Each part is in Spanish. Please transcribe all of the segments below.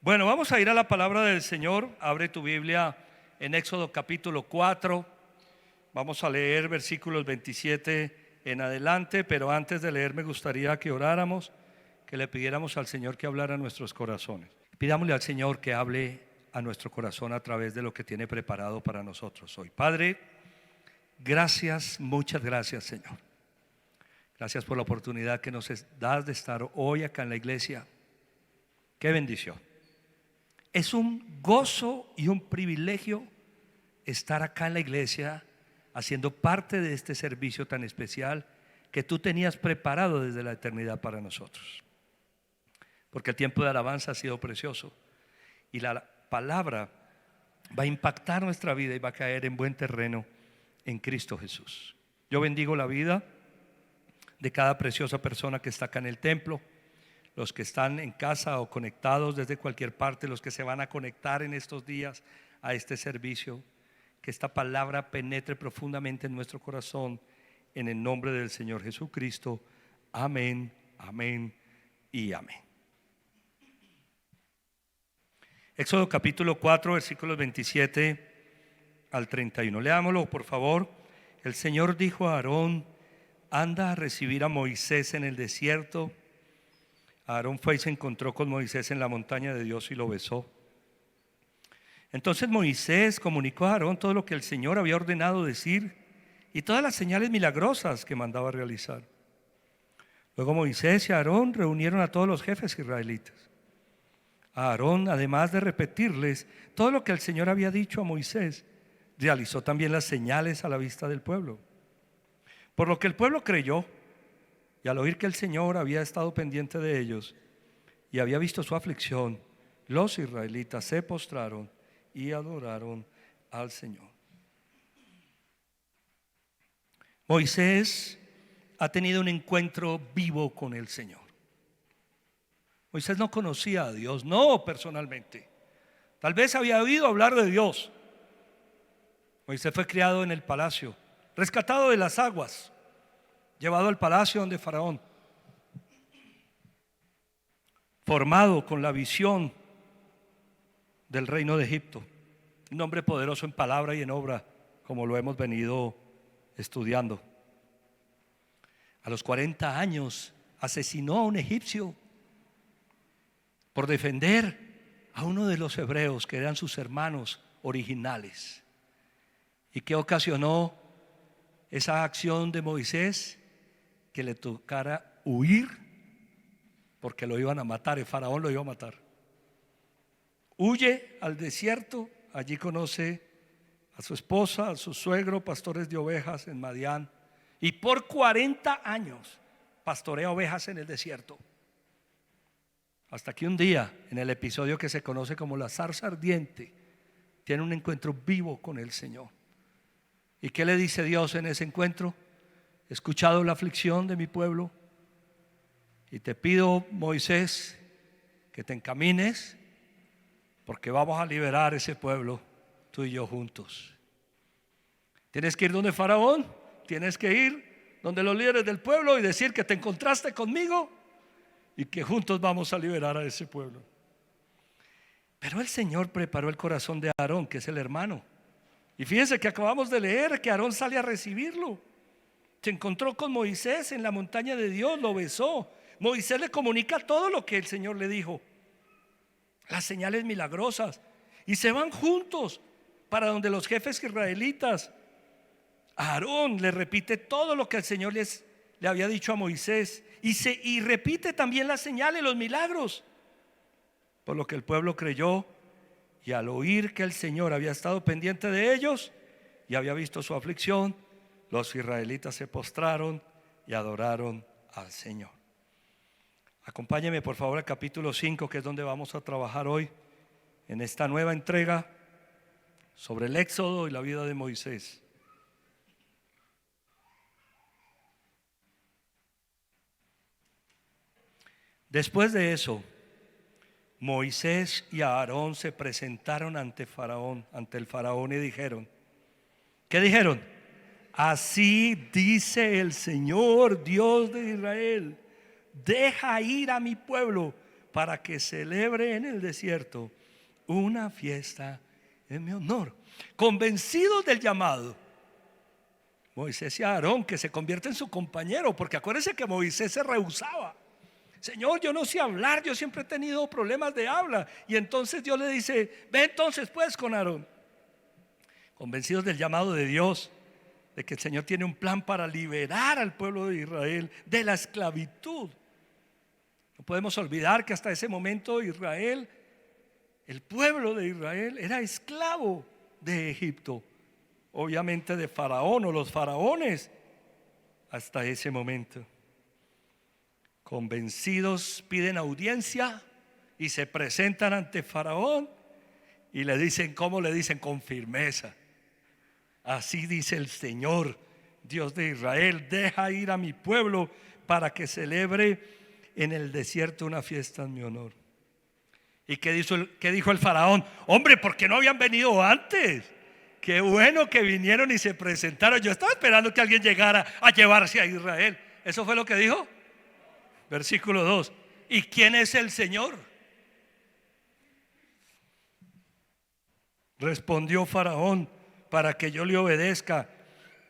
Bueno, vamos a ir a la palabra del Señor. Abre tu Biblia en Éxodo capítulo 4. Vamos a leer versículos 27 en adelante, pero antes de leer me gustaría que oráramos, que le pidiéramos al Señor que hablara a nuestros corazones. Pidámosle al Señor que hable a nuestro corazón a través de lo que tiene preparado para nosotros hoy. Padre, gracias, muchas gracias, Señor. Gracias por la oportunidad que nos das de estar hoy acá en la iglesia. Qué bendición. Es un gozo y un privilegio estar acá en la iglesia haciendo parte de este servicio tan especial que tú tenías preparado desde la eternidad para nosotros. Porque el tiempo de alabanza ha sido precioso y la palabra va a impactar nuestra vida y va a caer en buen terreno en Cristo Jesús. Yo bendigo la vida de cada preciosa persona que está acá en el templo, los que están en casa o conectados desde cualquier parte, los que se van a conectar en estos días a este servicio. Que esta palabra penetre profundamente en nuestro corazón, en el nombre del Señor Jesucristo. Amén, amén y amén. Éxodo capítulo 4, versículos 27 al 31. Leámoslo, por favor. El Señor dijo a Aarón: anda a recibir a Moisés en el desierto. Aarón fue y se encontró con Moisés en la montaña de Dios y lo besó. Entonces Moisés comunicó a Aarón todo lo que el Señor había ordenado decir y todas las señales milagrosas que mandaba realizar. Luego Moisés y Aarón reunieron a todos los jefes israelitas. Aarón, además de repetirles todo lo que el Señor había dicho a Moisés, realizó también las señales a la vista del pueblo. Por lo que el pueblo creyó, y al oír que el Señor había estado pendiente de ellos y había visto su aflicción, los israelitas se postraron y adoraron al Señor. Moisés ha tenido un encuentro vivo con el Señor. Moisés no conocía a Dios, no personalmente. Tal vez había oído hablar de Dios. Moisés fue criado en el palacio, rescatado de las aguas, llevado al palacio donde Faraón, formado con la visión del reino de Egipto, un hombre poderoso en palabra y en obra, como lo hemos venido estudiando. A los 40 años asesinó a un egipcio por defender a uno de los hebreos que eran sus hermanos originales. ¿Y qué ocasionó esa acción de Moisés? Que le tocara huir porque lo iban a matar, el faraón lo iba a matar. Huye al desierto, allí conoce a su esposa, a su suegro, pastores de ovejas en Madián, y por 40 años pastorea ovejas en el desierto. Hasta que un día, en el episodio que se conoce como la zarza ardiente, tiene un encuentro vivo con el Señor. ¿Y qué le dice Dios en ese encuentro? He escuchado la aflicción de mi pueblo y te pido, Moisés, que te encamines porque vamos a liberar ese pueblo, tú y yo juntos. Tienes que ir donde Faraón, tienes que ir donde los líderes del pueblo y decir que te encontraste conmigo y que juntos vamos a liberar a ese pueblo. Pero el Señor preparó el corazón de Aarón, que es el hermano. Y fíjense que acabamos de leer que Aarón sale a recibirlo. Se encontró con Moisés en la montaña de Dios, lo besó. Moisés le comunica todo lo que el Señor le dijo, las señales milagrosas, y se van juntos para donde los jefes israelitas. Aarón le repite todo lo que el Señor le había dicho a Moisés y repite también las señales, los milagros, por lo que el pueblo creyó. Y al oír que el Señor había estado pendiente de ellos y había visto su aflicción, los israelitas se postraron y adoraron al Señor. Acompáñeme por favor al capítulo 5, que es donde vamos a trabajar hoy en esta nueva entrega sobre el éxodo y la vida de Moisés. Después de eso, Moisés y Aarón se presentaron ante el faraón y dijeron, ¿qué dijeron? Así dice el Señor, Dios de Israel: deja ir a mi pueblo, para que celebre en el desierto una fiesta en mi honor. Convencidos del llamado, Moisés y Aarón, que se convierte en su compañero, porque acuérdense que Moisés se rehusaba. Señor, yo no sé hablar, yo siempre he tenido problemas de habla. Y entonces Dios le dice: ve entonces pues con Aarón. Convencidos del llamado de Dios, de que el Señor tiene un plan para liberar al pueblo de Israel de la esclavitud. No podemos olvidar que hasta ese momento Israel, el pueblo de Israel, era esclavo de Egipto, obviamente de Faraón o los faraones hasta ese momento. Convencidos piden audiencia y se presentan ante Faraón y le dicen, ¿cómo le dicen? Con firmeza: así dice el Señor, Dios de Israel, deja ir a mi pueblo para que celebre en el desierto una fiesta en mi honor. ¿Y qué dijo el faraón? Hombre, ¿por qué no habían venido antes? Qué bueno que vinieron y se presentaron. Yo estaba esperando que alguien llegara a llevarse a Israel. ¿Eso fue lo que dijo? Versículo 2. ¿Y quién es el Señor? Respondió Faraón: para que yo le obedezca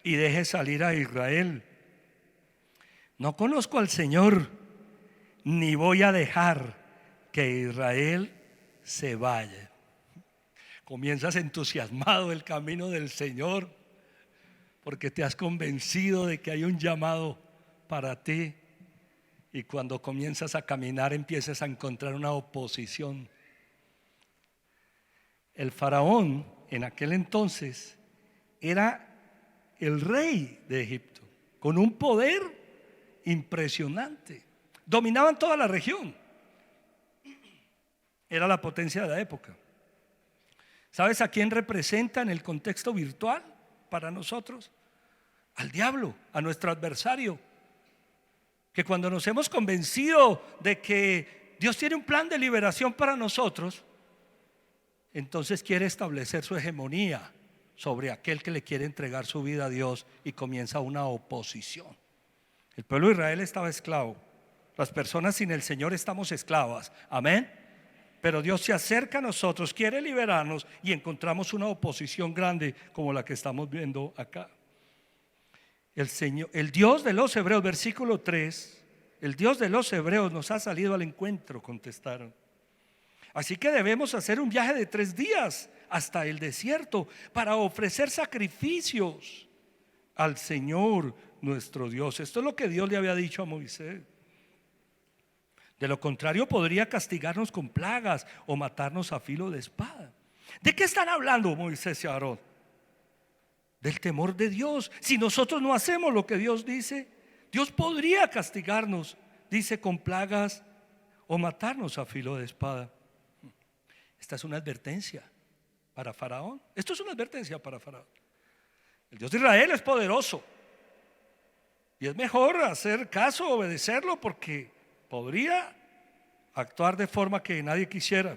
y deje salir a Israel. No conozco al Señor, ni voy a dejar que Israel se vaya. Comienzas entusiasmado el camino del Señor porque te has convencido de que hay un llamado para ti. Y cuando comienzas a caminar empiezas a encontrar una oposición. El faraón en aquel entonces era el rey de Egipto, con un poder impresionante. Dominaban toda la región. Era la potencia de la época. ¿Sabes a quién representa en el contexto virtual para nosotros? Al diablo, a nuestro adversario. Que cuando nos hemos convencido de que Dios tiene un plan de liberación para nosotros, entonces quiere establecer su hegemonía sobre aquel que le quiere entregar su vida a Dios, y comienza una oposición. El pueblo de Israel estaba esclavo. Las personas sin el Señor estamos esclavas. Amén. Pero Dios se acerca a nosotros, quiere liberarnos, y encontramos una oposición grande como la que estamos viendo acá. El Señor, el Dios de los hebreos, versículo 3, el Dios de los hebreos nos ha salido al encuentro, contestaron. Así que debemos hacer un viaje de 3 días hasta el desierto para ofrecer sacrificios al Señor nuestro Dios. Esto es lo que Dios le había dicho a Moisés. De lo contrario podría castigarnos con plagas o matarnos a filo de espada. ¿De qué están hablando Moisés y Aarón? Del temor de Dios. Si nosotros no hacemos lo que Dios dice, Dios podría castigarnos, dice, con plagas o matarnos a filo de espada. Esta es una advertencia para Faraón. Esto es una advertencia para Faraón. El Dios de Israel es poderoso y es mejor hacer caso, obedecerlo, porque podría actuar de forma que nadie quisiera.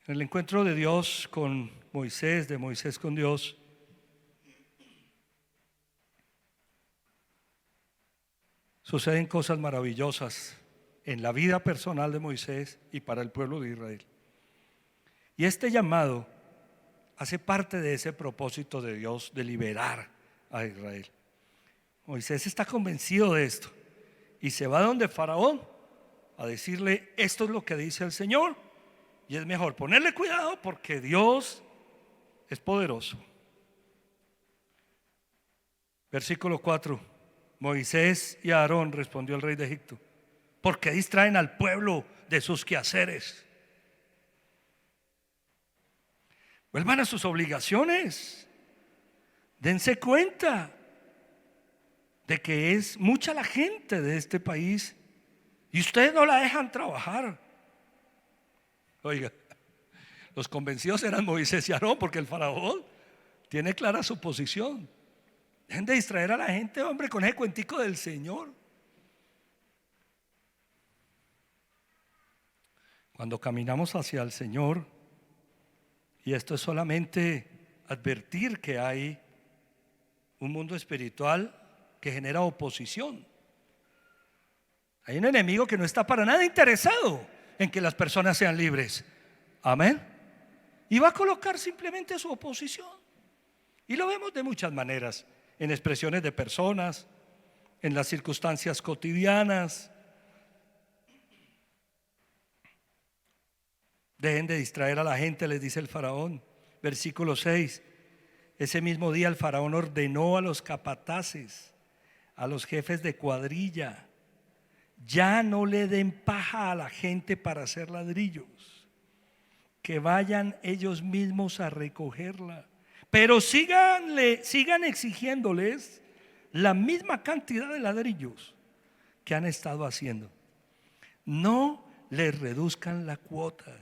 En el encuentro de Dios con Moisés, de Moisés con Dios, suceden cosas maravillosas en la vida personal de Moisés y para el pueblo de Israel. Y este llamado hace parte de ese propósito de Dios de liberar a Israel. Moisés está convencido de esto y se va donde Faraón a decirle: esto es lo que dice el Señor, y es mejor ponerle cuidado porque Dios es poderoso. Versículo 4. Moisés y Aarón, respondió el rey de Egipto, ¿por qué distraen al pueblo de sus quehaceres? Vuelvan a sus obligaciones. Dense cuenta de que es mucha la gente de este país y ustedes no la dejan trabajar. Oiga, los convencidos eran Moisés y Aarón, porque el faraón tiene clara su posición. Dejen de distraer a la gente, hombre, con ese cuentico del Señor. Cuando caminamos hacia el Señor, y esto es solamente advertir que hay un mundo espiritual que genera oposición. Hay un enemigo que no está para nada interesado en que las personas sean libres. Amén. Y va a colocar simplemente su oposición. Y lo vemos de muchas maneras, en expresiones de personas, en las circunstancias cotidianas. Dejen de distraer a la gente, les dice el faraón. Versículo 6. Ese mismo día el faraón ordenó a los capataces, a los jefes de cuadrilla, ya no le den paja a la gente para hacer ladrillos, que vayan ellos mismos a recogerla, pero sigan exigiéndoles la misma cantidad de ladrillos que han estado haciendo. No les reduzcan la cuota.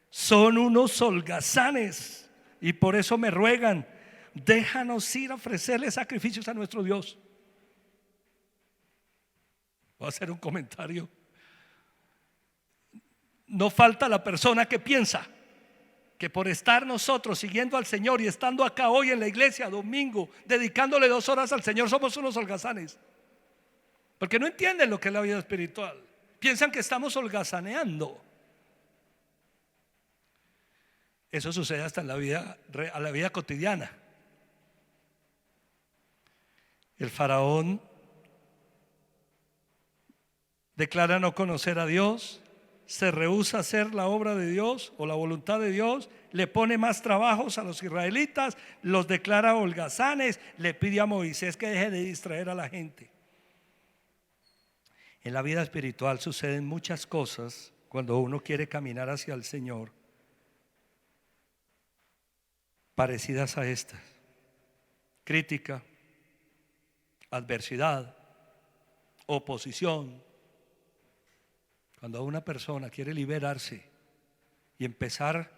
Son unos holgazanes y por eso me ruegan: déjanos ir a ofrecerle sacrificios a nuestro Dios. Voy a hacer un comentario. No falta la persona que piensa que por estar nosotros siguiendo al Señor y estando acá hoy en la iglesia domingo, dedicándole 2 horas al Señor, somos unos holgazanes, porque no entienden lo que es la vida espiritual. Piensan que estamos holgazaneando. Eso sucede hasta en la vida cotidiana. El faraón declara no conocer a Dios, se rehúsa a hacer la obra de Dios o la voluntad de Dios, le pone más trabajos a los israelitas, los declara holgazanes, le pide a Moisés que deje de distraer a la gente. En la vida espiritual suceden muchas cosas cuando uno quiere caminar hacia el Señor, parecidas a estas: crítica, adversidad, oposición. Cuando una persona quiere liberarse y empezar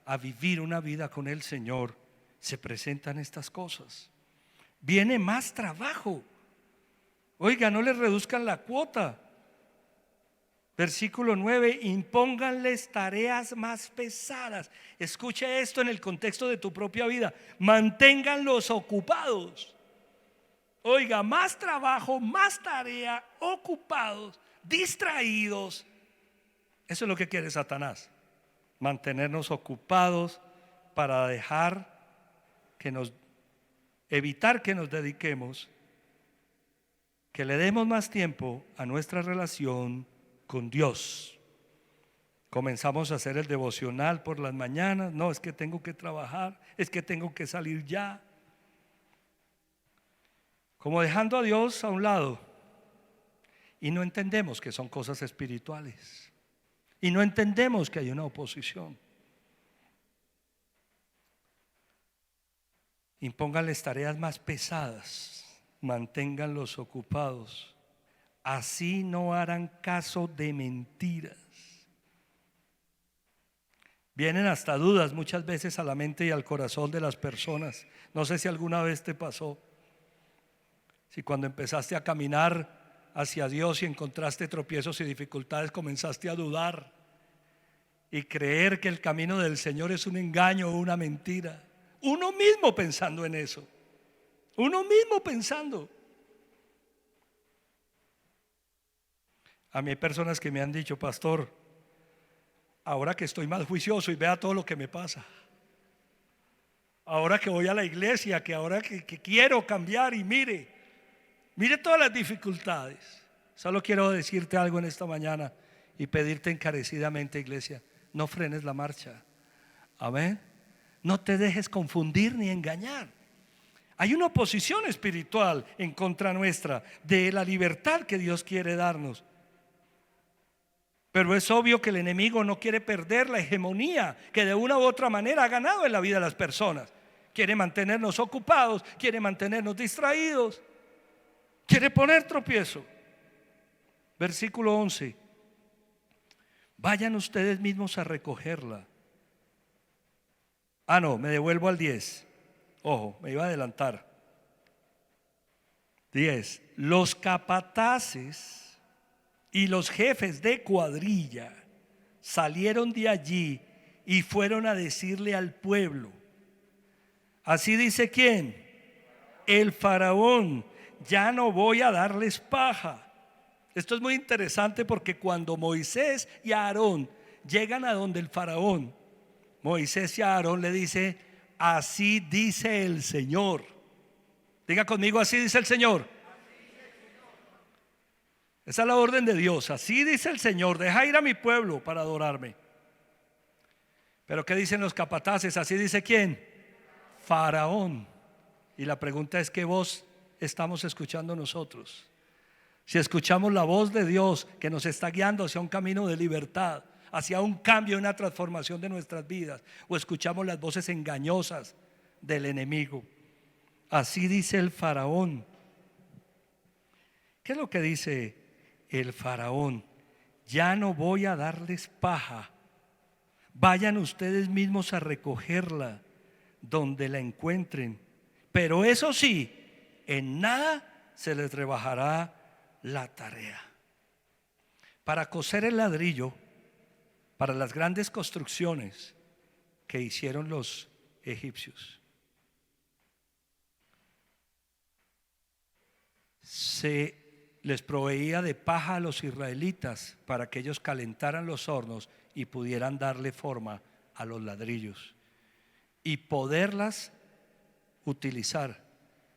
a vivir una vida con el Señor, se presentan estas cosas. Viene más trabajo. Oiga, no les reduzcan la cuota. Versículo 9: impónganles tareas más pesadas. Escuche esto en el contexto de tu propia vida. Manténganlos ocupados. Oiga, más trabajo, más tarea, ocupados, distraídos. Eso es lo que quiere Satanás: mantenernos ocupados para evitar que nos dediquemos, que le demos más tiempo a nuestra relación con Dios. Comenzamos a hacer el devocional por las mañanas. No, es que tengo que trabajar, es que tengo que salir ya. Como dejando a Dios a un lado. Y no entendemos que son cosas espirituales. Y no entendemos que hay una oposición. Impónganles tareas más pesadas, manténganlos ocupados. Así no harán caso de mentiras. Vienen hasta dudas muchas veces a la mente y al corazón de las personas. No sé si alguna vez te pasó. Si cuando empezaste a caminar hacia Dios y encontraste tropiezos y dificultades, comenzaste a dudar y creer que el camino del Señor es un engaño o una mentira. Uno mismo pensando en eso. Uno mismo pensando. A mí hay personas que me han dicho: pastor, ahora que estoy más juicioso y vea todo lo que me pasa, ahora que voy a la iglesia, que ahora que quiero cambiar y mire todas las dificultades. Solo quiero decirte algo en esta mañana y pedirte encarecidamente, iglesia: no frenes la marcha. Amén. No te dejes confundir ni engañar. Hay una oposición espiritual en contra nuestra de la libertad que Dios quiere darnos. Pero es obvio que el enemigo no quiere perder la hegemonía que de una u otra manera ha ganado en la vida de las personas. Quiere mantenernos ocupados, quiere mantenernos distraídos, quiere poner tropiezo. Versículo 11: vayan ustedes mismos a recogerla. Me devuelvo al 10. Ojo, me iba a adelantar. 10. Los capataces y los jefes de cuadrilla salieron de allí y fueron a decirle al pueblo. Así dice ¿quién? El faraón: ya no voy a darles paja. Esto es muy interesante porque cuando Moisés y Aarón llegan a donde el faraón, Moisés y Aarón le dice: así dice el Señor. Diga conmigo: así dice el Señor. Esa es la orden de Dios. Así dice el Señor: deja ir a mi pueblo para adorarme. Pero ¿qué dicen los capataces? Así dice ¿quién? Faraón. Y la pregunta es: ¿qué voz estamos escuchando nosotros? Si escuchamos la voz de Dios que nos está guiando hacia un camino de libertad, hacia un cambio, una transformación de nuestras vidas, o escuchamos las voces engañosas del enemigo. Así dice el faraón. ¿Qué es lo que dice el faraón? Ya no voy a darles paja, vayan ustedes mismos a recogerla donde la encuentren, pero eso sí, en nada se les rebajará la tarea. Para coser el ladrillo, para las grandes construcciones que hicieron los egipcios, se les proveía de paja a los israelitas para que ellos calentaran los hornos y pudieran darle forma a los ladrillos y poderlas utilizar.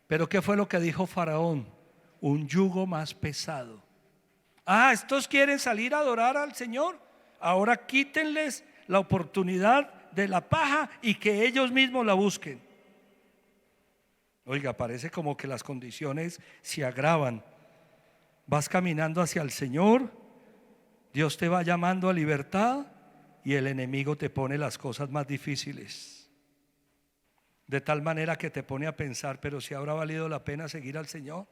Pero ¿qué fue lo que dijo Faraón? Un yugo más pesado. Estos quieren salir a adorar al Señor. Ahora quítenles la oportunidad de la paja y que ellos mismos la busquen. Oiga, parece como que las condiciones se agravan. Vas caminando hacia el Señor, Dios te va llamando a libertad y el enemigo te pone las cosas más difíciles. De tal manera que te pone a pensar: pero si habrá valido la pena seguir al Señor.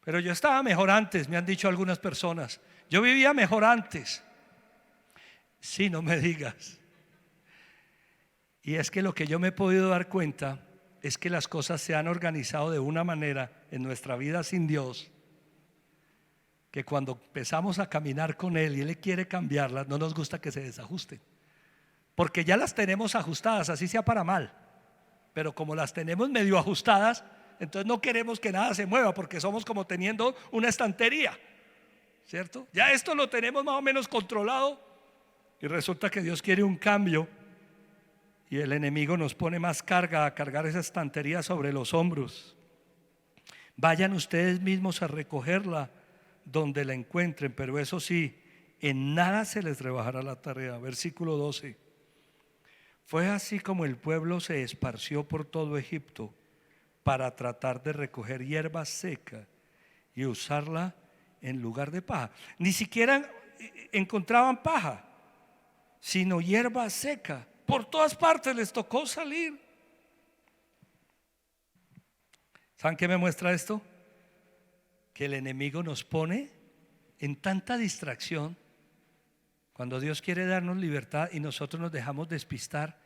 Pero yo estaba mejor antes, me han dicho algunas personas. Yo vivía mejor antes. Sí, no me digas. Y es que lo que yo me he podido dar cuenta es que las cosas se han organizado de una manera en nuestra vida sin Dios, que cuando empezamos a caminar con Él y Él quiere cambiarlas, no nos gusta que se desajusten, porque ya las tenemos ajustadas, así sea para mal. Pero como las tenemos medio ajustadas, entonces no queremos que nada se mueva, porque somos como teniendo una estantería, ¿cierto? Ya esto lo tenemos más o menos controlado y resulta que Dios quiere un cambio y el enemigo nos pone más carga a cargar esa estantería sobre los hombros. Vayan ustedes mismos a recogerla donde la encuentren, pero eso sí, en nada se les rebajará la tarea. Versículo 12. Fue así como el pueblo se esparció por todo Egipto para tratar de recoger hierba seca y usarla en lugar de paja. Ni siquiera encontraban paja, sino hierba seca. Por todas partes les tocó salir. ¿Saben qué me muestra esto? Que el enemigo nos pone en tanta distracción cuando Dios quiere darnos libertad y nosotros nos dejamos despistar.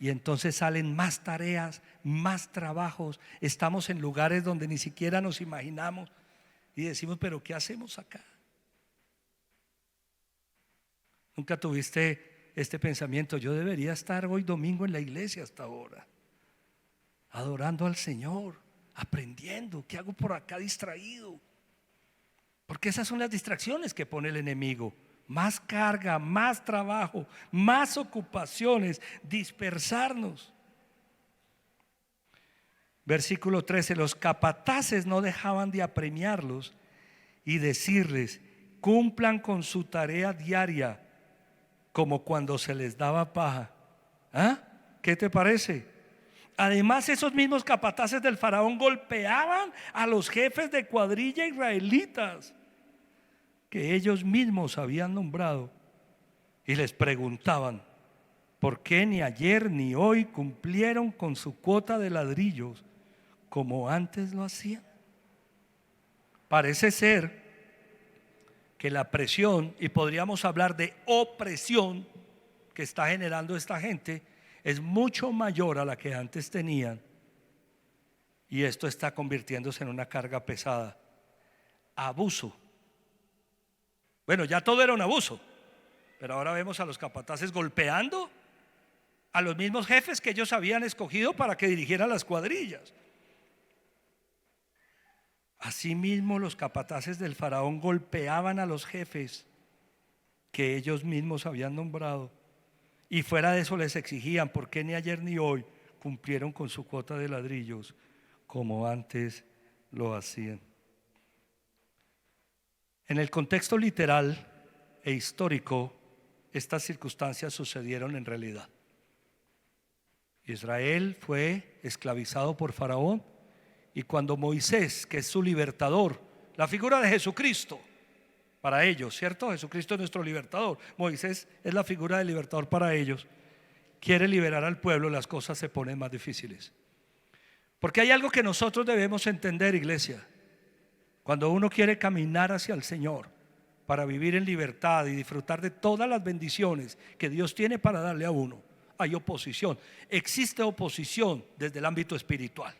Y entonces salen más tareas, más trabajos. Estamos en lugares donde ni siquiera nos imaginamos y decimos: pero ¿qué hacemos acá? ¿Nunca tuviste este pensamiento? Yo debería estar hoy domingo en la iglesia hasta ahora, adorando al Señor, aprendiendo. ¿Qué hago por acá distraído? Porque esas son las distracciones que pone el enemigo. Más carga, más trabajo, más ocupaciones, dispersarnos. Versículo 13. Los capataces no dejaban de apremiarlos y decirles: cumplan con su tarea diaria, como cuando se les daba paja. ¿Qué te parece? Además, esos mismos capataces del faraón golpeaban a los jefes de cuadrilla israelitas que ellos mismos habían nombrado y les preguntaban: ¿por qué ni ayer ni hoy cumplieron con su cuota de ladrillos como antes lo hacían? Parece ser que la presión, y podríamos hablar de opresión, que está generando esta gente es mucho mayor a la que antes tenían, y esto está convirtiéndose en una carga pesada. Abuso. Bueno, ya todo era un abuso, pero ahora vemos a los capataces golpeando a los mismos jefes que ellos habían escogido para que dirigieran las cuadrillas. Asimismo, los capataces del faraón golpeaban a los jefes que ellos mismos habían nombrado. Y fuera de eso les exigían: ¿por qué ni ayer ni hoy cumplieron con su cuota de ladrillos como antes lo hacían? En el contexto literal e histórico, estas circunstancias sucedieron en realidad. Israel fue esclavizado por Faraón, y cuando Moisés, que es su libertador, la figura de Jesucristo para ellos, ¿cierto? Jesucristo es nuestro libertador, Moisés es la figura del libertador para ellos, quiere liberar al pueblo, las cosas se ponen más difíciles. Porque hay algo que nosotros debemos entender, iglesia. Cuando uno quiere caminar hacia el Señor para vivir en libertad y disfrutar de todas las bendiciones que Dios tiene para darle a uno, hay oposición. Existe oposición desde el ámbito espiritual.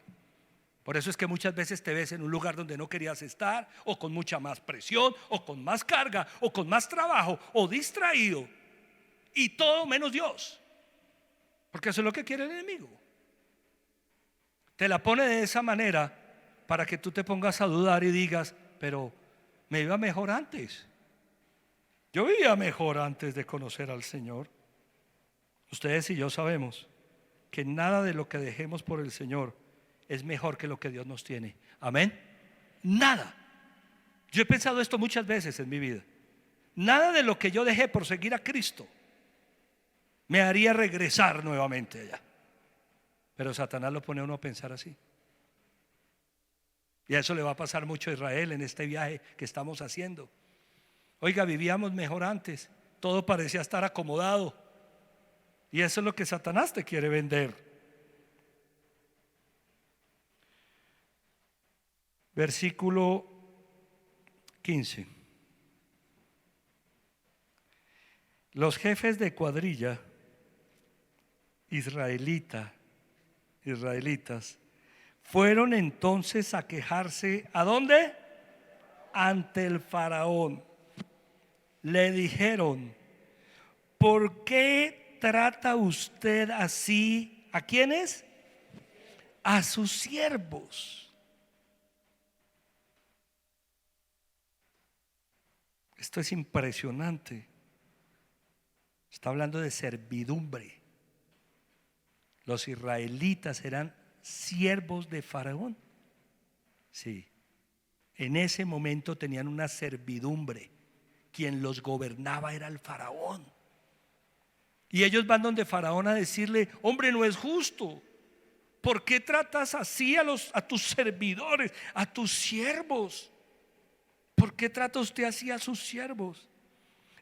Por eso es que muchas veces te ves en un lugar donde no querías estar, o con mucha más presión, o con más carga, o con más trabajo, o distraído, y todo menos Dios, porque eso es lo que quiere el enemigo. Te la pone de esa manera para que tú te pongas a dudar y digas: pero me iba mejor antes. Yo vivía mejor antes de conocer al Señor. Ustedes y yo sabemos que nada de lo que dejemos por el Señor es mejor que lo que Dios nos tiene. Amén. Nada. Yo he pensado esto muchas veces en mi vida. Nada de lo que yo dejé por seguir a Cristo me haría regresar nuevamente allá. Pero Satanás lo pone a uno a pensar así. Y a eso le va a pasar mucho a Israel en este viaje que estamos haciendo. Oiga, vivíamos mejor antes, todo parecía estar acomodado, y eso es lo que Satanás te quiere vender. Versículo 15. Los jefes de cuadrilla israelitas fueron entonces a quejarse. ¿A dónde? Ante el faraón. Le dijeron: ¿por qué trata usted así? ¿A quiénes? A sus siervos. Esto es impresionante. Está hablando de servidumbre. Los israelitas eran siervos de Faraón. Sí. En ese momento tenían una servidumbre. Quien los gobernaba era el Faraón. Y ellos van donde Faraón a decirle: hombre, no es justo. ¿Por qué tratas así a tus servidores, a tus siervos? ¿Por qué trata usted así a sus siervos?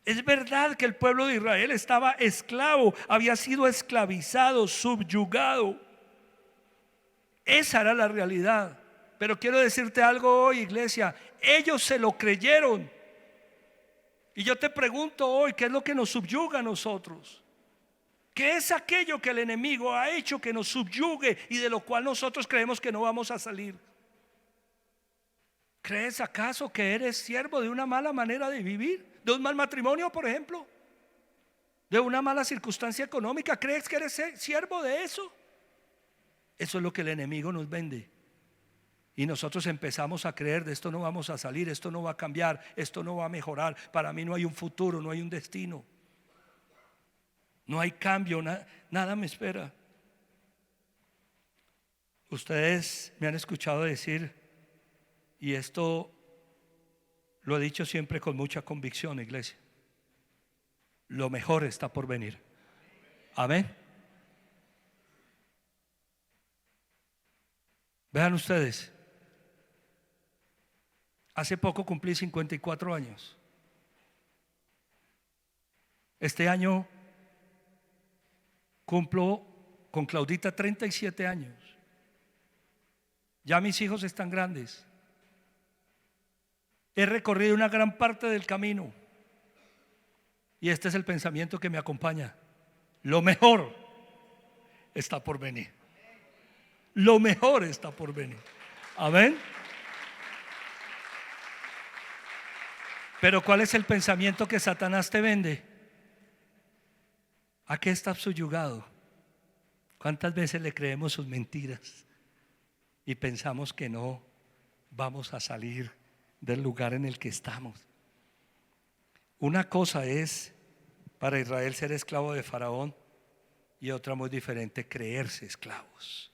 Es verdad que el pueblo de Israel estaba esclavo, había sido esclavizado, subyugado. Esa era la realidad. Pero quiero decirte algo hoy, iglesia: ellos se lo creyeron. Y yo te pregunto hoy, ¿qué es lo que nos subyuga a nosotros? ¿Qué es aquello que el enemigo ha hecho que nos subyugue y de lo cual nosotros creemos que no vamos a salir? ¿Crees acaso que eres siervo de una mala manera de vivir? ¿De un mal matrimonio, por ejemplo? ¿De una mala circunstancia económica? ¿Crees que eres siervo de eso? Eso es lo que el enemigo nos vende. Y nosotros empezamos a creer: de esto no vamos a salir, esto no va a cambiar, esto no va a mejorar, para mí no hay un futuro, no hay un destino, no hay cambio, nada me espera. Ustedes me han escuchado decir, y esto lo he dicho siempre con mucha convicción, iglesia: lo mejor está por venir. Amén. Vean ustedes, hace poco cumplí 54 años. Este año cumplo con Claudita 37 años. Ya mis hijos están grandes. He recorrido una gran parte del camino, y este es el pensamiento que me acompaña: lo mejor está por venir. Lo mejor está por venir. Amén. Pero ¿cuál es el pensamiento que Satanás te vende? ¿A qué estás subyugado? ¿Cuántas veces le creemos sus mentiras y pensamos que no vamos a salir del lugar en el que estamos. Una cosa es para Israel ser esclavo de Faraón y otra muy diferente, creerse esclavos.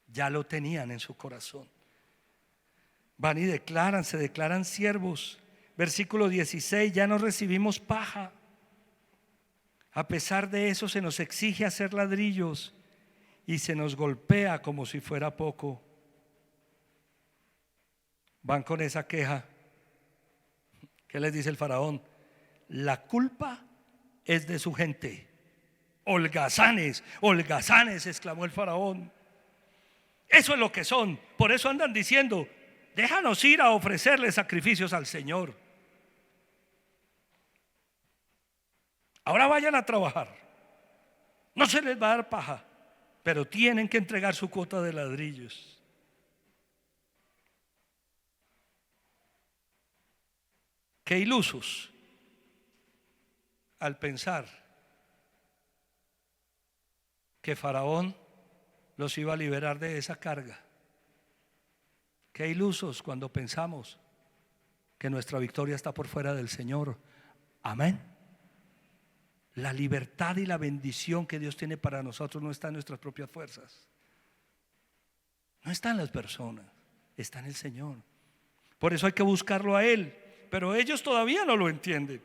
Ya lo tenían en su corazón. Van y se declaran siervos. Versículo 16, ya no recibimos paja. A pesar de eso se nos exige hacer ladrillos y se nos golpea como si fuera poco. Van con esa queja. ¿Qué les dice el faraón? La culpa es de su gente. Holgazanes, holgazanes, exclamó el faraón. Eso es lo que son. Por eso andan diciendo: déjanos ir a ofrecerle sacrificios al Señor. Ahora vayan a trabajar. No se les va a dar paja, pero tienen que entregar su cuota de ladrillos. Qué ilusos al pensar que Faraón los iba a liberar de esa carga. Qué ilusos cuando pensamos que nuestra victoria está por fuera del Señor. Amén. La libertad y la bendición que Dios tiene para nosotros no está en nuestras propias fuerzas, no está en las personas, está en el Señor. Por eso hay que buscarlo a Él. Pero ellos todavía no lo entienden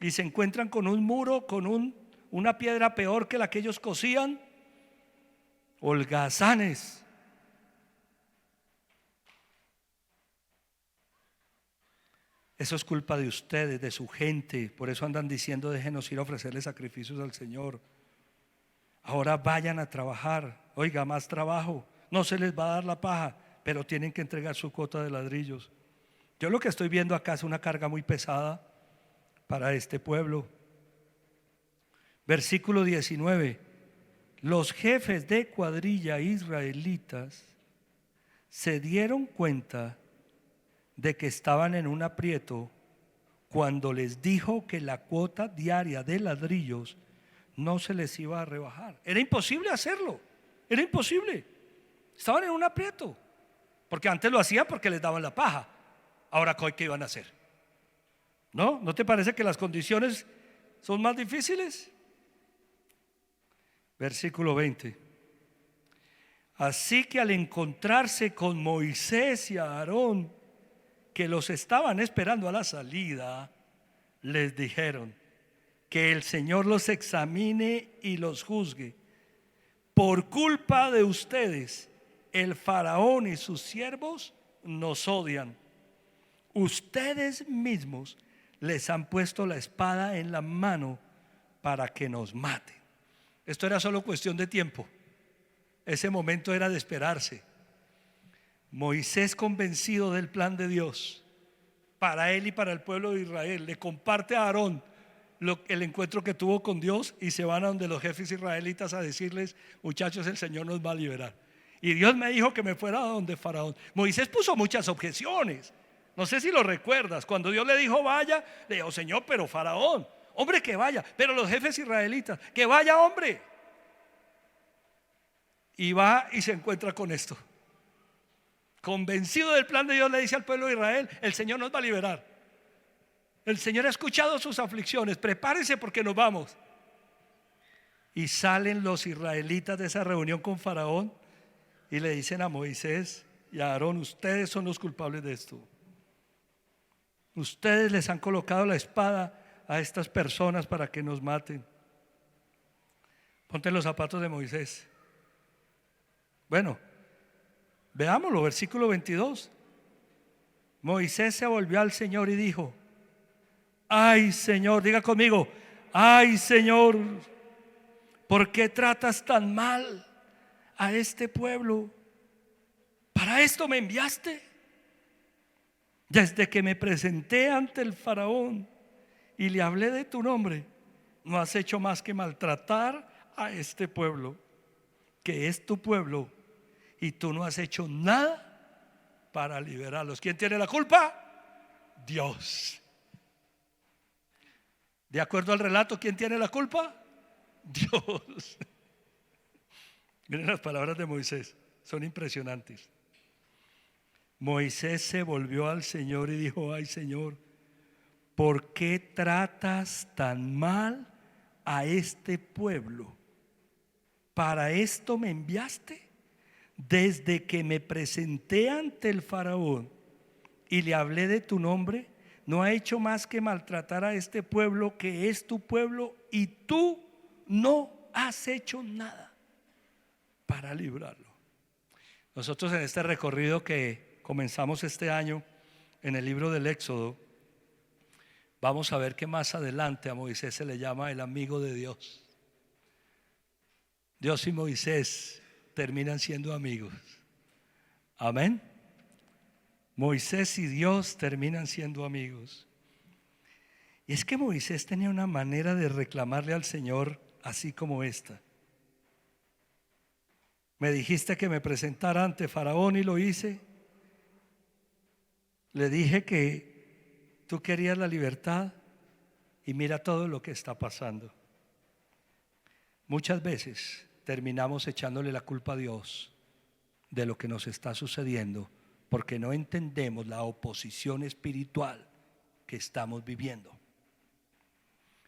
y se encuentran con un muro, con una piedra peor que la que ellos cosían. Holgazanes. Eso es culpa de ustedes, de su gente. Por eso andan diciendo: déjenos ir a ofrecerle sacrificios al Señor. Ahora vayan a trabajar. Oiga, más trabajo. No se les va a dar la paja, pero tienen que entregar su cuota de ladrillos. Yo lo que estoy viendo acá es una carga muy pesada para este pueblo. Versículo 19. Los jefes de cuadrilla israelitas se dieron cuenta de que estaban en un aprieto cuando les dijo que la cuota diaria de ladrillos no se les iba a rebajar. Era imposible hacerlo, era imposible. Estaban en un aprieto, porque antes lo hacían porque les daban la paja. Ahora, ¿qué iban a hacer? ¿No te parece que las condiciones son más difíciles? Versículo 20. Así que al encontrarse con Moisés y Aarón, que los estaban esperando a la salida, les dijeron: que el Señor los examine y los juzgue. Por culpa de ustedes, el faraón y sus siervos nos odian. Ustedes mismos les han puesto la espada en la mano para que nos maten. Esto era solo cuestión de tiempo. Ese momento era de esperarse. Moisés, convencido del plan de Dios para él y para el pueblo de Israel, le comparte a Aarón el encuentro que tuvo con Dios y se van a donde los jefes israelitas a decirles: muchachos, el Señor nos va a liberar. Y Dios me dijo que me fuera a donde Faraón. Moisés puso muchas objeciones. No sé si lo recuerdas. Cuando Dios le dijo vaya, le dijo: Señor, pero Faraón, hombre, que vaya. Pero los jefes israelitas: que vaya, hombre. Y va y se encuentra con esto. Convencido del plan de Dios, le dice al pueblo de Israel: el Señor nos va a liberar. El Señor ha escuchado sus aflicciones, prepárese porque nos vamos. Y salen los israelitas de esa reunión con Faraón y le dicen a Moisés y a Aarón: ustedes son los culpables de esto. Ustedes les han colocado la espada a estas personas para que nos maten. Ponte los zapatos de Moisés. Bueno, veámoslo, versículo 22. Moisés se volvió al Señor y dijo: ay, Señor, diga conmigo: ay, Señor, ¿por qué tratas tan mal a este pueblo? ¿Para esto me enviaste? Desde que me presenté ante el faraón y le hablé de tu nombre, no has hecho más que maltratar a este pueblo, que es tu pueblo, y tú no has hecho nada para liberarlos. ¿Quién tiene la culpa? Dios. De acuerdo al relato, ¿quién tiene la culpa? Dios. Miren las palabras de Moisés, son impresionantes. Moisés se volvió al Señor y dijo: ay, Señor, ¿por qué tratas tan mal a este pueblo? ¿Para esto me enviaste? Desde que me presenté ante el faraón y le hablé de tu nombre, no ha hecho más que maltratar a este pueblo que es tu pueblo, y tú no has hecho nada para librarlo. Nosotros en este recorrido que comenzamos este año en el libro del Éxodo, vamos a ver que más adelante a Moisés se le llama el amigo de Dios. Dios y Moisés terminan siendo amigos. Amén. Moisés y Dios terminan siendo amigos. Y es que Moisés tenía una manera de reclamarle al Señor así como esta: me dijiste que me presentara ante Faraón y lo hice. Le dije que tú querías la libertad y mira todo lo que está pasando. Muchas veces terminamos echándole la culpa a Dios de lo que nos está sucediendo porque no entendemos la oposición espiritual que estamos viviendo.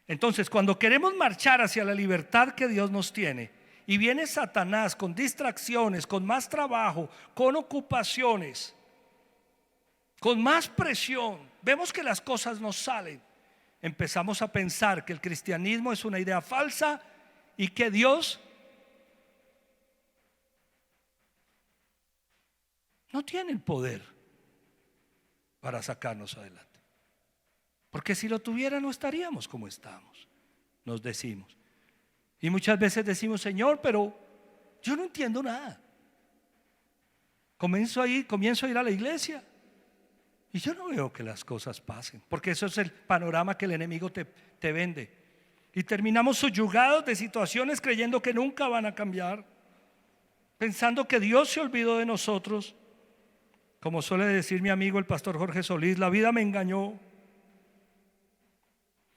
Entonces, cuando queremos marchar hacia la libertad que Dios nos tiene y viene Satanás con distracciones, con más trabajo, con ocupaciones, con más presión, vemos que las cosas no salen, empezamos a pensar que el cristianismo es una idea falsa y que Dios no tiene el poder para sacarnos adelante. Porque si lo tuviera no estaríamos como estamos, nos decimos. Y muchas veces decimos: Señor, pero yo no entiendo nada. Comienzo a ir a la iglesia y yo no veo que las cosas pasen, porque eso es el panorama que el enemigo te vende. Y terminamos subyugados de situaciones creyendo que nunca van a cambiar, pensando que Dios se olvidó de nosotros. Como suele decir mi amigo el pastor Jorge Solís, la vida me engañó.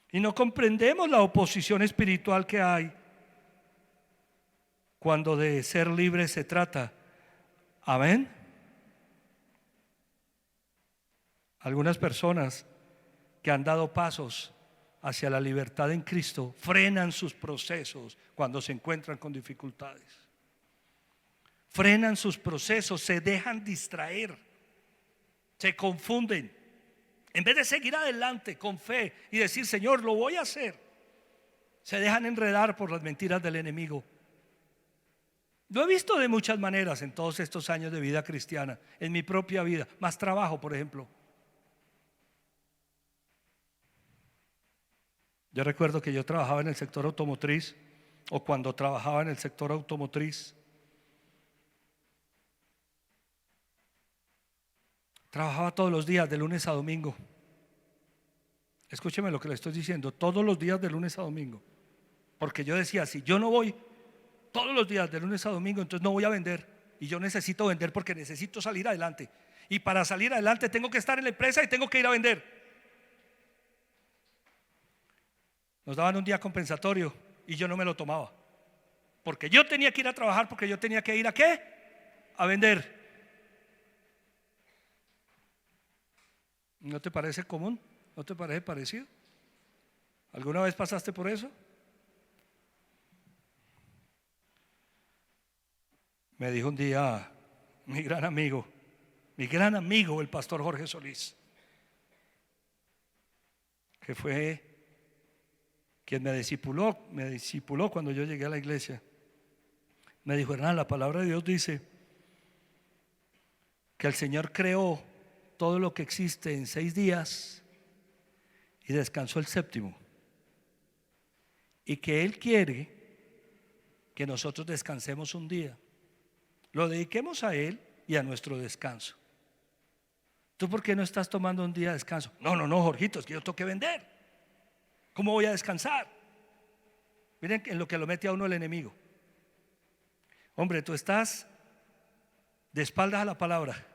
Y no comprendemos la oposición espiritual que hay cuando de ser libre se trata. Amén. Algunas personas que han dado pasos hacia la libertad en Cristo frenan sus procesos cuando se encuentran con dificultades. Frenan sus procesos, se dejan distraer, se confunden. En vez de seguir adelante con fe y decir: Señor, lo voy a hacer, se dejan enredar por las mentiras del enemigo. Lo he visto de muchas maneras en todos estos años de vida cristiana, en mi propia vida. Más trabajo, por ejemplo. Yo recuerdo que yo trabajaba en el sector automotriz, o cuando trabajaba en el sector automotriz, trabajaba todos los días de lunes a domingo. Escúcheme lo que le estoy diciendo: todos los días de lunes a domingo. Porque yo decía: si yo no voy todos los días de lunes a domingo, entonces no voy a vender. Y yo necesito vender porque necesito salir adelante. Y para salir adelante tengo que estar en la empresa y tengo que ir a vender. Nos daban un día compensatorio y yo no me lo tomaba, porque yo tenía que ir a trabajar, porque yo tenía que ir ¿a qué? A vender. ¿No te parece común? ¿No te parece parecido? ¿Alguna vez pasaste por eso? Me dijo un día mi gran amigo, el pastor Jorge Solís, que fue quien me discipuló cuando yo llegué a la iglesia. Me dijo: Hernán, la palabra de Dios dice que el Señor creó todo lo que existe en 6 días y descansó el séptimo, y que Él quiere que nosotros descansemos un día, lo dediquemos a Él y a nuestro descanso. ¿Tú por qué no estás tomando un día de descanso? No, Jorgito, es que yo tengo que vender. ¿Cómo voy a descansar? Miren en lo que lo mete a uno el enemigo. Hombre, tú estás de espaldas a la palabra,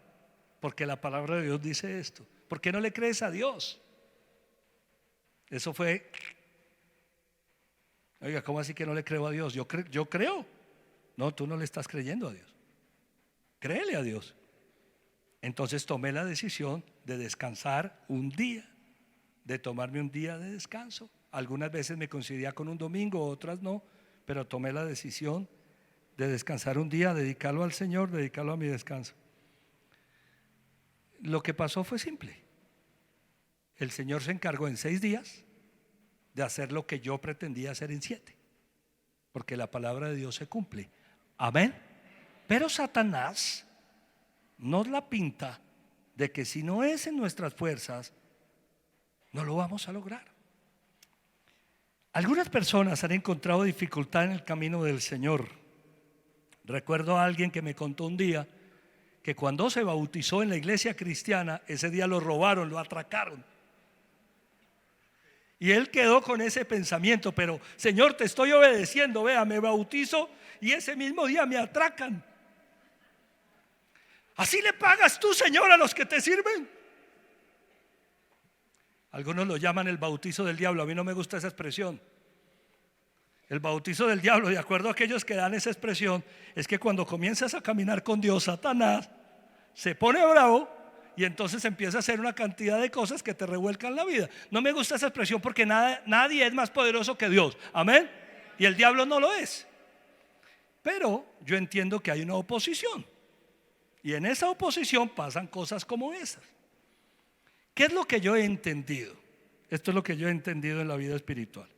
porque la palabra de Dios dice esto. ¿Por qué no le crees a Dios? Eso fue: oiga, ¿cómo así que no le creo a Dios? Yo creo. No, tú no le estás creyendo a Dios. Créele a Dios. Entonces tomé la decisión de descansar un día, de tomarme un día de descanso. Algunas veces me coincidía con un domingo, otras no, pero tomé la decisión de descansar un día, dedicarlo al Señor, dedicarlo a mi descanso. Lo que pasó fue simple. El Señor se encargó en 6 días de hacer lo que yo pretendía hacer en 7, porque la palabra de Dios se cumple. Amén. Pero Satanás nos la pinta de que si no es en nuestras fuerzas, no lo vamos a lograr. Algunas personas han encontrado dificultad en el camino del Señor. Recuerdo a alguien que me contó un día que cuando se bautizó en la iglesia cristiana, ese día lo robaron, lo atracaron. Y él quedó con ese pensamiento: pero Señor, te estoy obedeciendo, vea, me bautizo y ese mismo día me atracan. ¿Así le pagas tú, Señor, a los que te sirven? Algunos lo llaman el bautizo del diablo. A mí no me gusta esa expresión. El bautizo del diablo, de acuerdo a aquellos que dan esa expresión, es que cuando comienzas a caminar con Dios, Satanás se pone bravo y entonces empieza a hacer una cantidad de cosas que te revuelcan la vida. No me gusta esa expresión porque nadie es más poderoso que Dios. Amén. Y el diablo no lo es. Pero yo entiendo que hay una oposición. Y en esa oposición pasan cosas como esas. ¿Qué es lo que yo he entendido? Esto es lo que yo he entendido en la vida espiritual.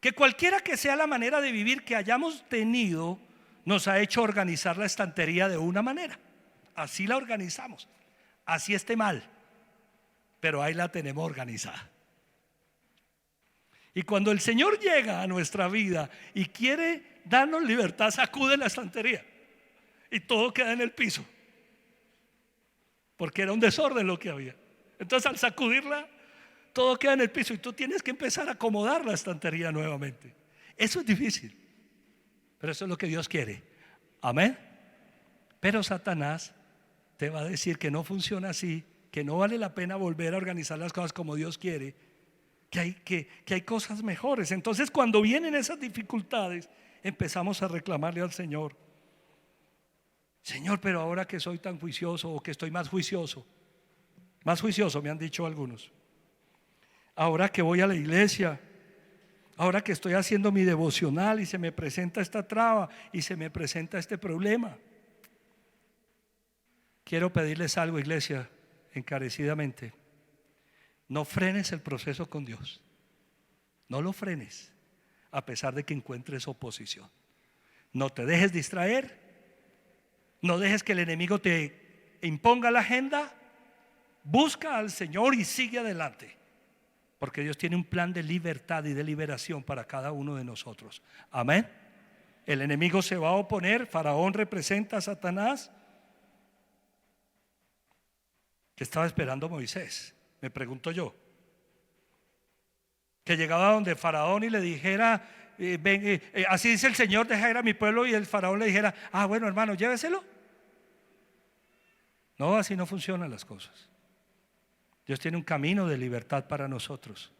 Que cualquiera que sea la manera de vivir que hayamos tenido, nos ha hecho organizar la estantería de una manera. Así la organizamos. Así esté mal, pero ahí la tenemos organizada. Y cuando el Señor llega a nuestra vida y quiere darnos libertad, sacude la estantería y todo queda en el piso, porque era un desorden lo que había. Entonces al sacudirla, todo queda en el piso y tú tienes que empezar a acomodar la estantería nuevamente. Eso es difícil, pero eso es lo que Dios quiere. Amén. Pero Satanás te va a decir que no funciona así, que no vale la pena volver a organizar las cosas como Dios quiere, que hay cosas mejores. Entonces cuando vienen esas dificultades, empezamos a reclamarle al Señor: Señor, pero ahora que soy tan juicioso, o que estoy más juicioso me han dicho algunos, ahora que voy a la iglesia, ahora que estoy haciendo mi devocional y se me presenta esta traba y se me presenta este problema. Quiero pedirles algo, iglesia, encarecidamente: no frenes el proceso con Dios. No lo frenes a pesar de que encuentres oposición. No te dejes distraer. No dejes que el enemigo te imponga la agenda. Busca al Señor y sigue adelante, porque Dios tiene un plan de libertad y de liberación para cada uno de nosotros. Amén. El enemigo se va a oponer. Faraón representa a Satanás. ¿Qué estaba esperando Moisés? Me pregunto yo. Que llegaba donde Faraón y le dijera: así dice el Señor, deja ir a mi pueblo. Y el Faraón le dijera: bueno, hermano, lléveselo. No, así no funcionan las cosas. Dios tiene un camino de libertad para nosotros,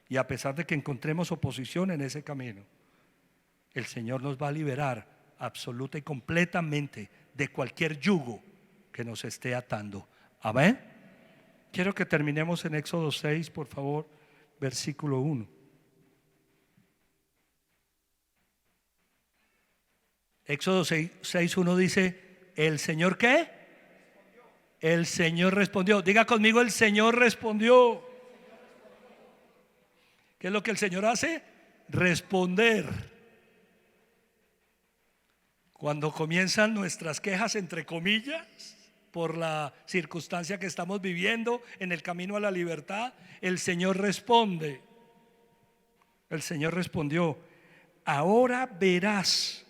y a pesar de que encontremos oposición en ese camino, el Señor nos va a liberar absoluta y completamente de cualquier yugo que nos esté atando. Amén. Quiero que terminemos en Éxodo 6, por favor, versículo 1. Éxodo 6, 1 dice: ¿el Señor qué? El Señor respondió. Diga conmigo: el Señor respondió. ¿Qué es lo que el Señor hace? Responder. Cuando comienzan nuestras quejas, entre comillas, por la circunstancia que estamos viviendo en el camino a la libertad, el Señor responde. El Señor respondió: ahora verás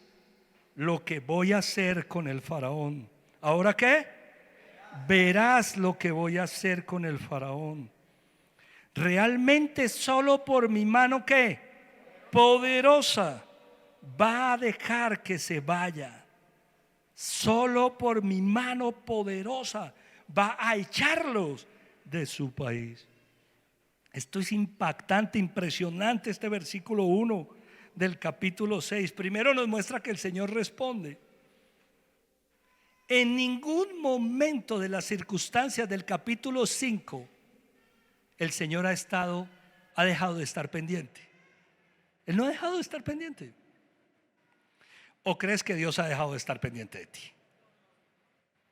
lo que voy a hacer con el faraón. ¿Ahora qué? Verás lo que voy a hacer con el faraón. Realmente solo por mi mano ¿qué? Poderosa va a dejar que se vaya. Solo por mi mano poderosa va a echarlos de su país. Esto es impactante, impresionante, este versículo 1 del capítulo 6. Primero nos muestra que el Señor responde. En ningún momento de las circunstancias del capítulo 5 el Señor ha dejado de estar pendiente. Él no ha dejado de estar pendiente. ¿O crees que Dios ha dejado de estar pendiente de ti?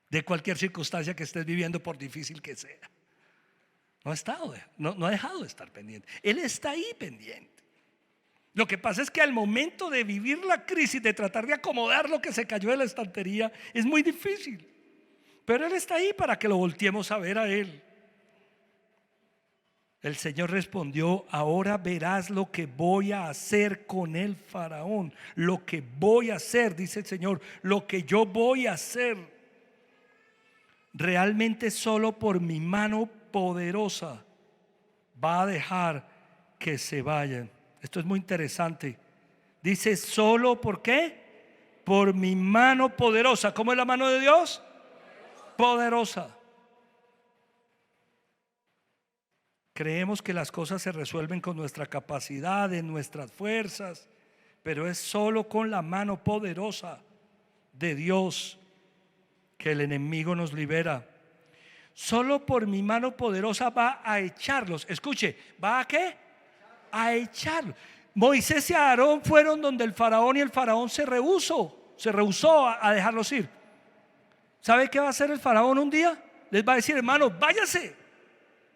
De cualquier circunstancia que estés viviendo, por difícil que sea. No ha dejado de estar pendiente. Él está ahí pendiente. Lo que pasa es que al momento de vivir la crisis, de tratar de acomodar lo que se cayó de la estantería, es muy difícil. Pero Él está ahí para que lo volteemos a ver a Él. El Señor respondió: ahora verás lo que voy a hacer con el faraón. Lo que voy a hacer, dice el Señor, lo que yo voy a hacer. Realmente solo por mi mano poderosa va a dejar que se vayan. Esto es muy interesante. Dice solo, ¿por qué? Por mi mano poderosa. ¿Cómo es la mano de Dios? Poderosa. Creemos que las cosas se resuelven con nuestra capacidad, en nuestras fuerzas, pero es solo con la mano poderosa de Dios que el enemigo nos libera. Solo por mi mano poderosa va a echarlos. Escuche, ¿va a qué? A echarlos. Moisés y Aarón fueron donde el faraón, y el faraón se rehusó a dejarlos ir. ¿Sabe qué va a hacer el faraón un día? Les va a decir: hermanos, váyanse.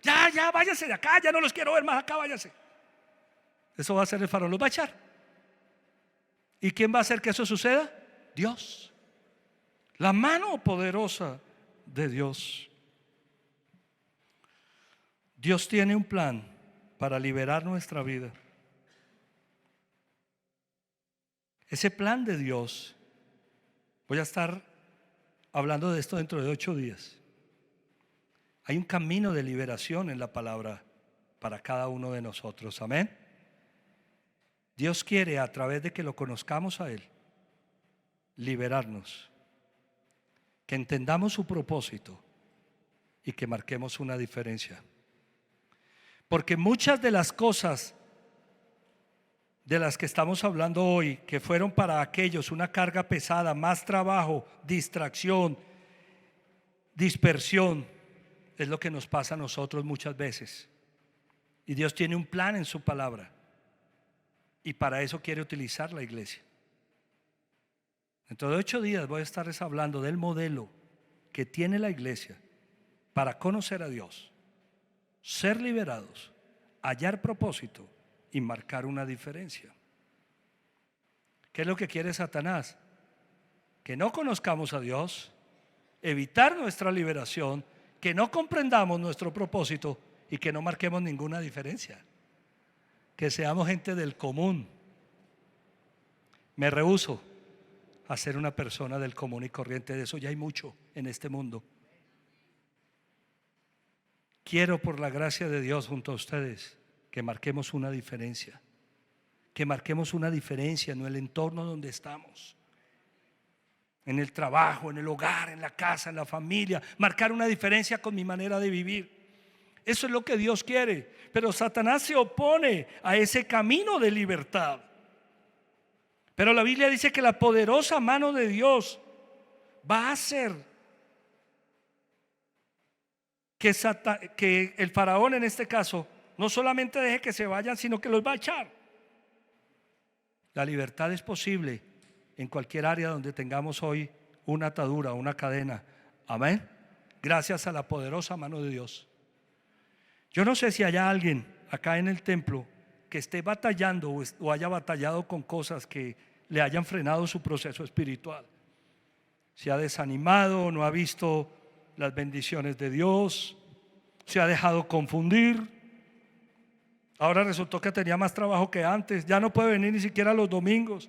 Ya, váyanse de acá, ya no los quiero ver más acá, váyanse. Eso va a hacer el faraón, los va a echar. ¿Y quién va a hacer que eso suceda? Dios. La mano poderosa de Dios. Dios tiene un plan para liberar nuestra vida. Ese plan de Dios, voy a estar hablando de esto dentro de 8 días. Hay un camino de liberación en la palabra para cada uno de nosotros. Amén. Dios quiere, a través de que lo conozcamos a Él, liberarnos, que entendamos su propósito y que marquemos una diferencia. Porque muchas de las cosas de las que estamos hablando hoy, que fueron para aquellos una carga pesada, más trabajo, distracción, dispersión, es lo que nos pasa a nosotros muchas veces. Y Dios tiene un plan en su palabra, y para eso quiere utilizar la iglesia. Dentro de 8 días voy a estarles hablando del modelo que tiene la iglesia para conocer a Dios, ser liberados, hallar propósito y marcar una diferencia. ¿Qué es lo que quiere Satanás? Que no conozcamos a Dios, evitar nuestra liberación, que no comprendamos nuestro propósito y que no marquemos ninguna diferencia. Que seamos gente del común. Me rehúso a ser una persona del común y corriente. De eso ya hay mucho en este mundo. Quiero, por la gracia de Dios, junto a ustedes, que marquemos una diferencia. Que marquemos una diferencia en el entorno donde estamos, en el trabajo, en el hogar, en la casa, en la familia. Marcar una diferencia con mi manera de vivir. Eso es lo que Dios quiere. Pero Satanás se opone a ese camino de libertad. Pero la Biblia dice que la poderosa mano de Dios va a hacer que el faraón, en este caso, no solamente deje que se vayan, sino que los va a echar. La libertad es posible en cualquier área donde tengamos hoy una atadura, una cadena. Amén. Gracias a la poderosa mano de Dios. Yo no sé si haya alguien acá en el templo que esté batallando o haya batallado con cosas que le hayan frenado su proceso espiritual. Se ha desanimado, no ha visto las bendiciones de Dios, se ha dejado confundir. Ahora resultó que tenía más trabajo que antes, ya no puede venir ni siquiera los domingos.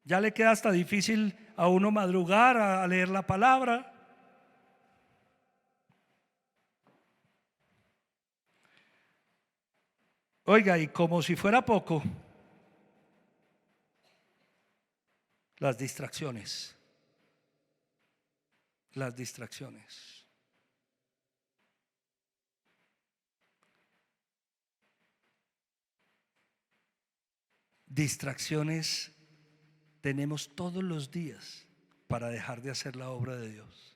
Ya le queda hasta difícil a uno madrugar a leer la palabra. Oiga, y como si fuera poco, las distracciones. Las distracciones. Distracciones tenemos todos los días. para dejar de hacer la obra de Dios.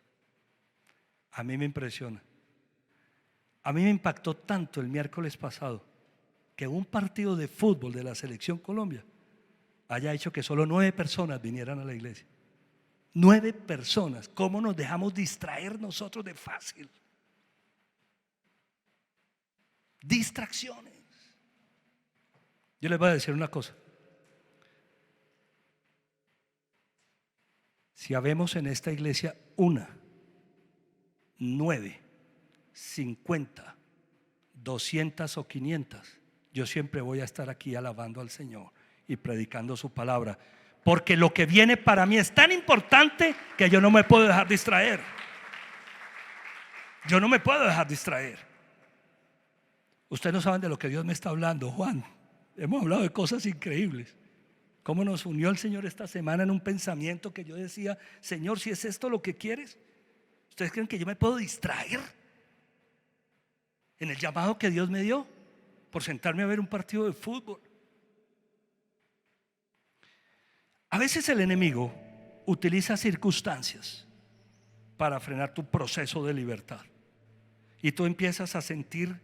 A mí me impresiona. A mí me impactó tanto el miércoles pasado que un partido de fútbol de la Selección Colombia haya hecho que solo 9 personas vinieran a la iglesia. 9 personas. ¿Cómo nos dejamos distraer nosotros de fácil? Distracciones. Yo les voy a decir una cosa. Si habemos en esta iglesia 1, 9, 50, 200 o 500, yo siempre voy a estar aquí alabando al Señor y predicando su palabra, porque lo que viene para mí es tan importante que yo no me puedo dejar distraer. Yo no me puedo dejar distraer. Ustedes no saben de lo que Dios me está hablando, Juan. Hemos hablado de cosas increíbles. Cómo nos unió el Señor esta semana en un pensamiento que yo decía: Señor, si es esto lo que quieres, ¿ustedes creen que yo me puedo distraer en el llamado que Dios me dio por sentarme a ver un partido de fútbol? A veces el enemigo utiliza circunstancias para frenar tu proceso de libertad, y tú empiezas a sentir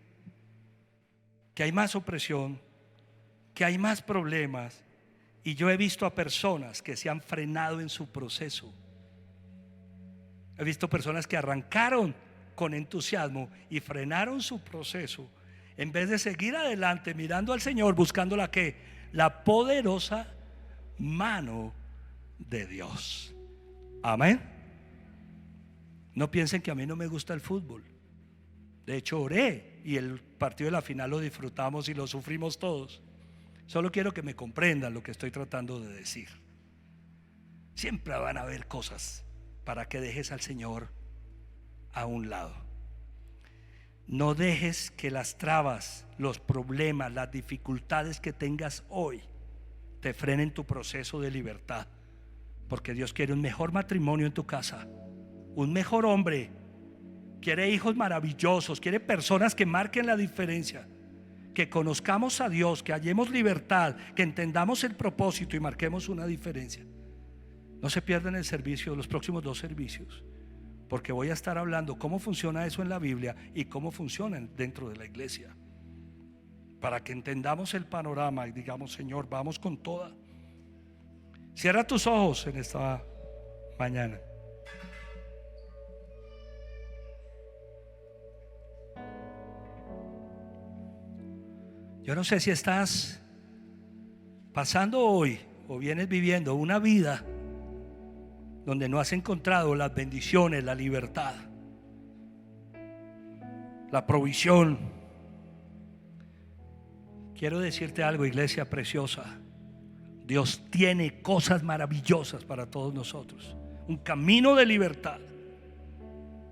que hay más opresión, que hay más problemas. Y yo he visto a personas que se han frenado en su proceso. He visto personas que arrancaron con entusiasmo y frenaron su proceso en vez de seguir adelante mirando al Señor, buscando la poderosa mano de Dios. Amén. No piensen que a mí no me gusta el fútbol. De hecho, oré y el partido de la final lo disfrutamos y lo sufrimos todos. Solo quiero que me comprendan lo que estoy tratando de decir. Siempre van a haber cosas para que dejes al Señor a un lado. No dejes que las trabas, los problemas, las dificultades que tengas hoy te frenen tu proceso de libertad, porque Dios quiere un mejor matrimonio en tu casa, un mejor hombre, quiere hijos maravillosos, quiere personas que marquen la diferencia, que conozcamos a Dios, que hallemos libertad, que entendamos el propósito y marquemos una diferencia. No se pierdan el servicio, los próximos 2 servicios, porque voy a estar hablando cómo funciona eso en la Biblia y cómo funciona dentro de la iglesia, para que entendamos el panorama y digamos: Señor, vamos con toda. Cierra tus ojos en esta mañana. Yo no sé si estás pasando hoy o vienes viviendo una vida donde no has encontrado las bendiciones, la libertad, la provisión. Quiero decirte algo, iglesia preciosa. Dios tiene cosas maravillosas para todos nosotros. Un camino de libertad,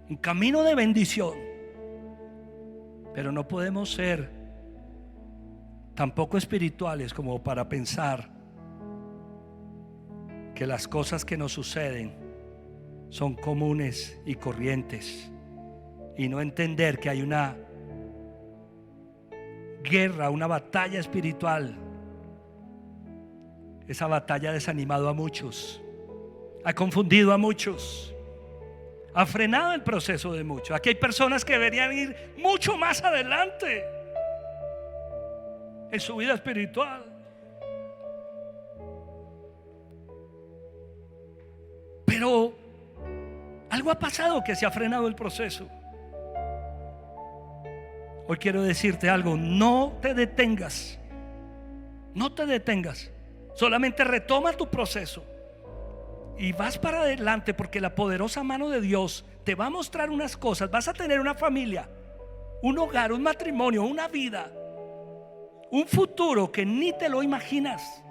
un camino de bendición. Pero no podemos ser tampoco espirituales como para pensar que las cosas que nos suceden son comunes y corrientes, y no entender que hay una guerra, una batalla espiritual. Esa batalla ha desanimado a muchos, ha confundido a muchos, ha frenado el proceso de muchos. Aquí hay personas que deberían ir mucho más adelante en su vida espiritual. Pero algo ha pasado que se ha frenado el proceso. Hoy quiero decirte algo: no te detengas. No te detengas. Solamente retoma tu proceso y vas para adelante, porque la poderosa mano de Dios te va a mostrar unas cosas. Vas a tener una familia, un hogar, un matrimonio, una vida, un futuro que ni te lo imaginas.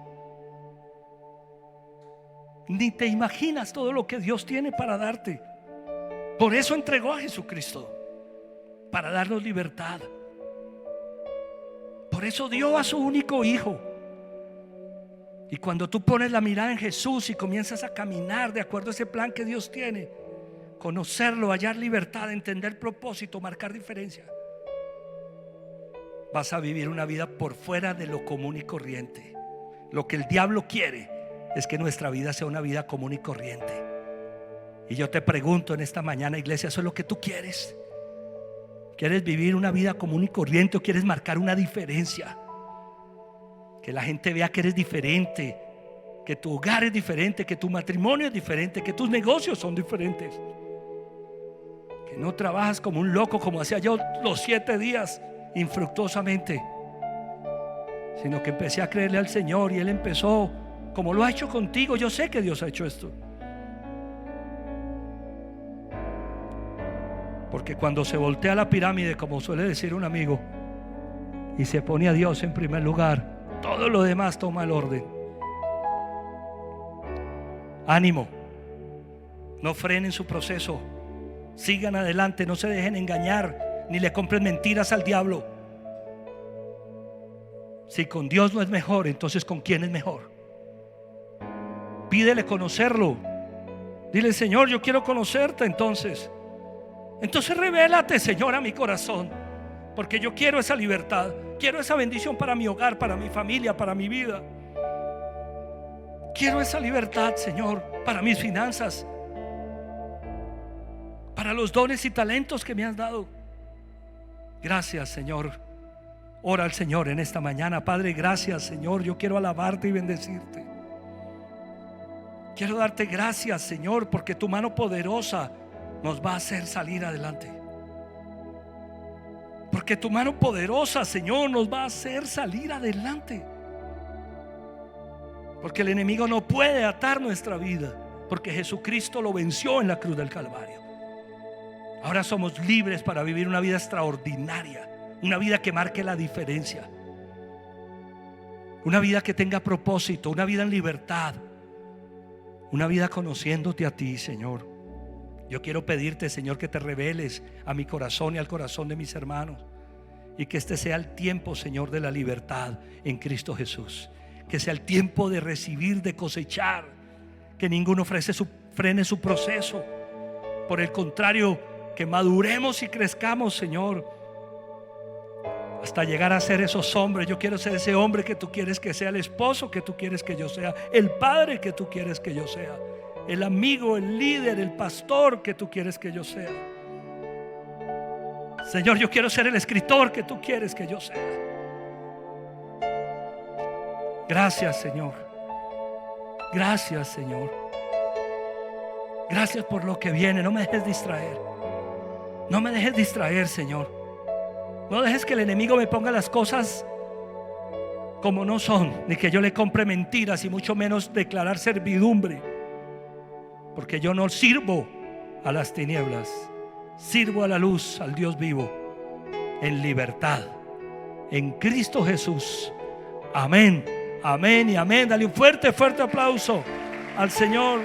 Ni te imaginas todo lo que Dios tiene para darte. Por eso entregó a Jesucristo, para darnos libertad. Por eso dio a su único hijo. Y cuando tú pones la mirada en Jesús y comienzas a caminar de acuerdo a ese plan que Dios tiene, conocerlo, hallar libertad, entender propósito, marcar diferencia, vas a vivir una vida por fuera de lo común y corriente. Lo que el diablo quiere es que nuestra vida sea una vida común y corriente. Y yo te pregunto en esta mañana, iglesia, ¿eso es lo que tú quieres? ¿Quieres vivir una vida común y corriente o quieres marcar una diferencia? Que la gente vea que eres diferente, que tu hogar es diferente, que tu matrimonio es diferente, que tus negocios son diferentes, que no trabajas como un loco como hacía yo los 7 días infructuosamente, sino que empecé a creerle al Señor y Él empezó, como lo ha hecho contigo. Yo sé que Dios ha hecho esto, porque cuando se voltea la pirámide, como suele decir un amigo, y se pone a Dios en primer lugar, todo lo demás toma el orden. Ánimo, no frenen su proceso, sigan adelante, no se dejen engañar, ni le compren mentiras al diablo. Si con Dios no es mejor, entonces ¿con quién es mejor? Pídele conocerlo. Dile: Señor, yo quiero conocerte. Entonces revélate, Señor, a mi corazón, porque yo quiero esa libertad, quiero esa bendición para mi hogar, para mi familia, para mi vida. Quiero esa libertad, Señor, para mis finanzas, para los dones y talentos que me has dado. Gracias, Señor. Ora al Señor en esta mañana. Padre, gracias, Señor. Yo quiero alabarte y bendecirte. Quiero darte gracias, Señor, porque tu mano poderosa nos va a hacer salir adelante. Porque tu mano poderosa, Señor, nos va a hacer salir adelante. Porque el enemigo no puede atar nuestra vida, porque Jesucristo lo venció en la cruz del Calvario. Ahora somos libres para vivir una vida extraordinaria, una vida que marque la diferencia, una vida que tenga propósito, una vida en libertad, una vida conociéndote a ti, Señor. Yo quiero pedirte, Señor, que te reveles a mi corazón y al corazón de mis hermanos, y que este sea el tiempo, Señor, de la libertad en Cristo Jesús. Que sea el tiempo de recibir, de cosechar. Que ninguno frene su proceso. Por el contrario, que maduremos y crezcamos, Señor, hasta llegar a ser esos hombres. Yo quiero ser ese hombre que tú quieres que sea, el esposo que tú quieres que yo sea, el padre que tú quieres que yo sea, el amigo, el líder, el pastor que tú quieres que yo sea. Señor, yo quiero ser el escritor que tú quieres que yo sea. Gracias, Señor. Gracias, Señor. Gracias por lo que viene. No me dejes distraer. No me dejes distraer, Señor. No dejes que el enemigo me ponga las cosas como no son, ni que yo le compre mentiras, y mucho menos declarar servidumbre. Porque yo no sirvo a las tinieblas, sirvo a la luz, al Dios vivo, en libertad, en Cristo Jesús. Amén, amén y amén. Dale un fuerte, fuerte aplauso al Señor.